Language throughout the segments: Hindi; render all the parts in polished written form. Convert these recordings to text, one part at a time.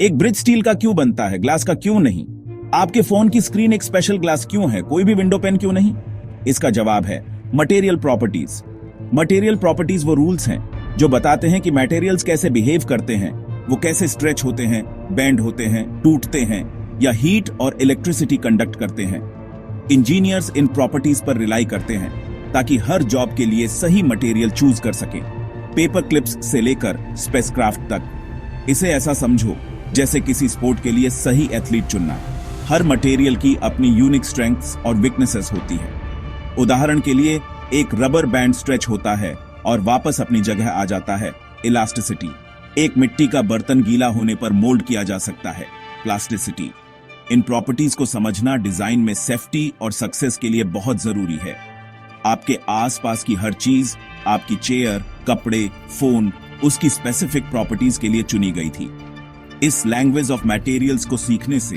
एक ब्रिज स्टील का क्यों बनता है, ग्लास का क्यों नहीं? आपके फोन की स्क्रीन एक स्पेशल ग्लास क्यों है, कोई भी विंडो पेन क्यों नहीं? इसका जवाब है मटेरियल प्रॉपर्टीज। मटेरियल प्रॉपर्टीज वो रूल्स हैं जो बताते हैं कि मटेरियल्स कैसे बिहेव करते हैं, वो कैसे स्ट्रेच होते हैं, बेंड होते हैं, टूटते हैं या हीट और इलेक्ट्रिसिटी कंडक्ट करते हैं। इंजीनियर्स इन प्रॉपर्टीज पर रिलाई करते हैं ताकि हर जॉब के लिए सही मटेरियल चूज कर सके, पेपर क्लिप्स से लेकर स्पेसक्राफ्ट तक। इसे ऐसा समझो जैसे किसी स्पोर्ट के लिए सही एथलीट चुनना। हर मटेरियल की अपनी यूनिक स्ट्रेंथ्स और वीकनेसेस होती है। उदाहरण के लिए एक रबर बैंड स्ट्रेच होता है और वापस अपनी जगह आ जाता है, इलास्टिसिटी। एक मिट्टी का बर्तन गीला होने पर मोल्ड किया जा सकता है, प्लास्टिसिटी। इन प्रॉपर्टीज को समझना डिजाइन में सेफ्टी और सक्सेस के लिए बहुत जरूरी है। आपके आसपास की हर चीज, आपकी चेयर, कपड़े, फोन, उसकी स्पेसिफिक प्रॉपर्टीज के लिए चुनी गई थी। इस लैंग्वेज ऑफ मटेरियल्स को सीखने से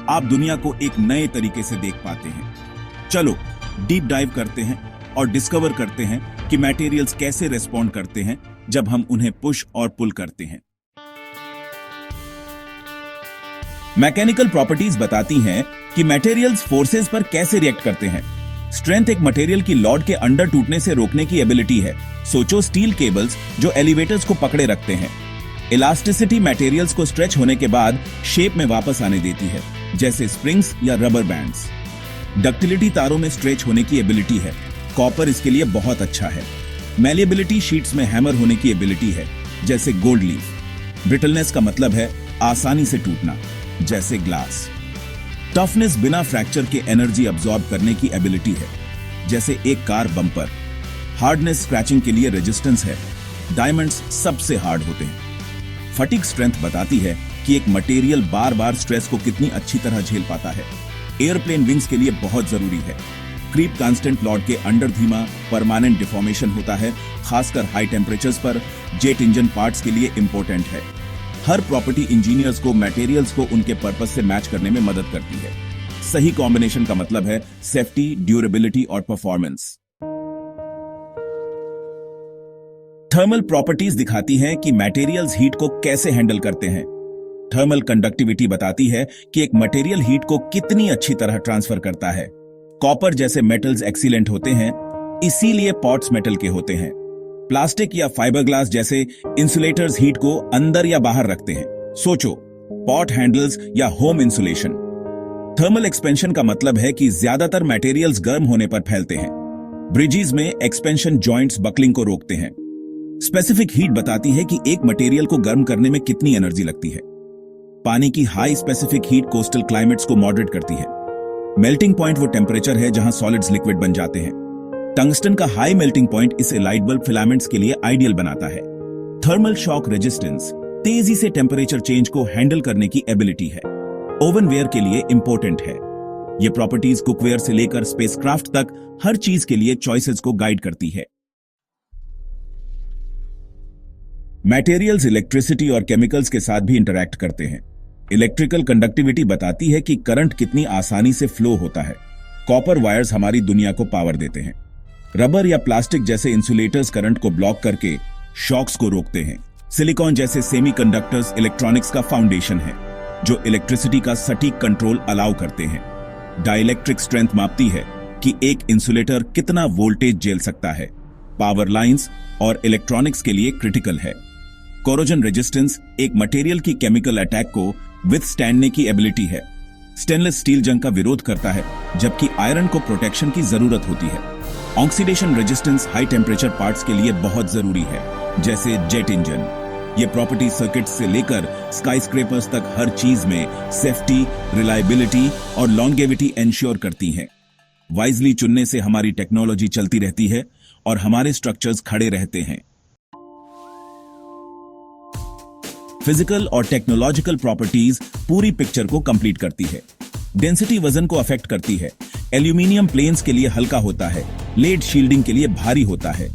आप दुनिया को एक नए तरीके से देख पाते हैं। चलो डीप डाइव करते हैं और डिस्कवर करते हैं कि मटेरियल्स कैसे रेस्पॉन्ड करते हैं जब हम उन्हें पुश और पुल करते हैं। मैकेनिकल प्रॉपर्टीज बताती हैं कि मटेरियल्स फोर्सेस पर कैसे रिएक्ट करते हैं। स्ट्रेंथ एक मटेरियल की लॉड के अंडर टूटने से रोकने की एबिलिटी है। सोचो स्टील केबल्स जो एलिवेटर्स को पकड़े रखते हैं। इलास्टिसिटी मटेरियल्स को स्ट्रेच होने के बाद शेप में वापस आने देती है, जैसे स्प्रिंग्स या रबर बैंड्स। डक्टिलिटी तारों में स्ट्रेच होने की एबिलिटी है। कॉपर इसके लिए बहुत अच्छा है। मैलिएबिलिटी शीट्स में हैमर होने की एबिलिटी है, जैसे गोल्ड लीफ। ब्रिटलनेस का मतलब है आसानी से टूटना, जैसे ग्लास। टफनेस बिना फ्रैक्चर के एनर्जी अब्सॉर्ब करने की एबिलिटी है, जैसे एक कार बम्पर। हार्डनेस स्क्रैचिंग के लिए रेजिस्टेंस है। डायमंड्स सबसे हार्ड होते हैं। फटीग स्ट्रेंथ बताती है कि एक मटेरियल बार बार स्ट्रेस को कितनी अच्छी तरह झेल पाता है। एयरप्लेन विंग्स के लिए बहुत जरूरी है। क्रीप कांस्टेंट लॉड के अंडर धीमा परमानेंट डिफॉर्मेशन होता है, खासकर हाई टेम्परेचर्स पर। जेट इंजन पार्ट्स के लिए इंपॉर्टेंट है। हर प्रॉपर्टी इंजीनियर्स को मटेरियल्स को उनके पर्पस से मैच करने में मदद करती है। सही कॉम्बिनेशन का मतलब है सेफ्टी, ड्यूरेबिलिटी और परफॉर्मेंस। थर्मल प्रॉपर्टीज दिखाती हैं कि मटेरियल्स हीट को कैसे हैंडल करते हैं। थर्मल कंडक्टिविटी बताती है कि एक मटेरियल हीट को कितनी अच्छी तरह ट्रांसफर करता है। कॉपर जैसे मेटल्स एक्सीलेंट होते हैं, इसीलिए पॉट्स मेटल के होते हैं। प्लास्टिक या फाइबरग्लास जैसे इंसुलेटर्स हीट को अंदर या बाहर रखते हैं। सोचो पॉट हैंडल्स या होम इंसुलेशन। थर्मल एक्सपेंशन का मतलब है कि ज्यादातर मटेरियल्स गर्म होने पर फैलते हैं। ब्रिजेस में एक्सपेंशन जॉइंट्स बकलिंग को रोकते हैं। स्पेसिफिक हीट बताती है कि एक मटेरियल को गर्म करने में कितनी एनर्जी लगती है। पानी की high specific heat coastal climates को मॉडरेट करती है। मेल्टिंग पॉइंट वो टेम्परेचर है जहां सॉलिड्स लिक्विड बन जाते हैं। टंगस्टन का हाई मेल्टिंग पॉइंट इसे लाइट बल्ब फिलामेंट्स के लिए आइडियल बनाता है। थर्मल शॉक रेजिस्टेंस तेजी से टेम्परेचर चेंज को हैंडल करने की एबिलिटी है। ओवनवेयर के लिए इंपॉर्टेंट है। ये प्रॉपर्टीज कुकवेयर से लेकर स्पेसक्राफ्ट तक हर चीज के लिए चॉइसेस को गाइड करती है। मटेरियल्स इलेक्ट्रिसिटी और केमिकल्स के साथ भी इंटरैक्ट करते हैं। इलेक्ट्रिकल कंडक्टिविटी बताती है कि करंट कितनी आसानी से फ्लो होता है। कॉपर वायर्स हमारी दुनिया को पावर देते हैं। रबर या प्लास्टिक जैसे इंसुलेटर्स करंट को ब्लॉक करके शॉक्स को रोकते हैं। सिलिकॉन जैसे सेमीकंडक्टर्स इलेक्ट्रॉनिक्स का फाउंडेशन है, जो इलेक्ट्रिसिटी का सटीक कंट्रोल अलाउ करते हैं। डाइलेक्ट्रिक स्ट्रेंथ मापती है कि एक इंसुलेटर कितना वोल्टेज झेल सकता है। पावर लाइंस और इलेक्ट्रॉनिक्स के लिए क्रिटिकल है। कोरोजन रेजिस्टेंस एक मटेरियल की केमिकल अटैक को विथस्टैंडने की एबिलिटी है। स्टेनलेस स्टील जंग का विरोध करता है, जबकि आयरन को प्रोटेक्शन की जरूरत होती है। Oxidation resistance high temperature parts के लिए बहुत जरूरी है, जैसे जेट इंजन। ये प्रॉपर्टी सर्किट से लेकर स्काईस्क्रेपर्स तक हर चीज में सेफ्टी, रिलायबिलिटी और लॉन्गेविटी एंश्योर करती हैं। वाइजली चुनने से हमारी टेक्नोलॉजी चलती रहती है और हमारे स्ट्रक्चर्स खड़े रहते हैं। फिजिकल और टेक्नोलॉजिकल प्रॉपर्टीज पूरी पिक्चर को कंप्लीट करती है। डेंसिटी वजन को अफेक्ट करती है। एल्यूमिनियम प्लेन्स के लिए हल्का होता है, लेड शील्डिंग के लिए भारी होता है।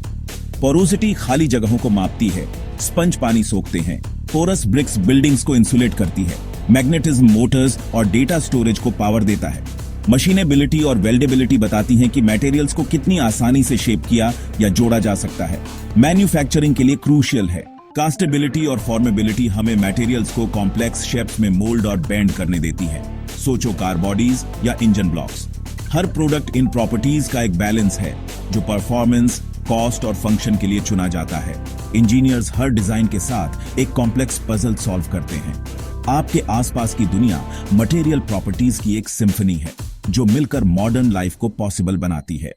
पोरोसिटी खाली जगहों को मापती है। स्पंज पानी सोखते हैं। पोरस ब्रिक्स बिल्डिंग्स को इंसुलेट करती है। मैग्नेटिज्म मोटर्स और डेटा स्टोरेज को पावर देता है। मशीनेबिलिटी और वेल्डेबिलिटी बताती हैं कि मटेरियल्स को कितनी आसानी से शेप किया या जोड़ा जा सकता है। मैन्युफैक्चरिंग के लिए क्रूशियल है। कास्टेबिलिटी और फॉर्मेबिलिटी हमें मटेरियल्स को कॉम्प्लेक्स शेप्स में मोल्ड और बेंड करने देती है। सोचो कार बॉडीज या engine blocks. Her product in properties का एक बैलेंस है जो परफॉर्मेंस, कॉस्ट और फंक्शन के लिए चुना जाता है। इंजीनियर्स हर डिजाइन के साथ एक कॉम्प्लेक्स पजल सॉल्व करते हैं। आपके आसपास की दुनिया मटेरियल प्रॉपर्टीज की एक सिम्फनी है जो मिलकर मॉडर्न लाइफ को पॉसिबल बनाती है।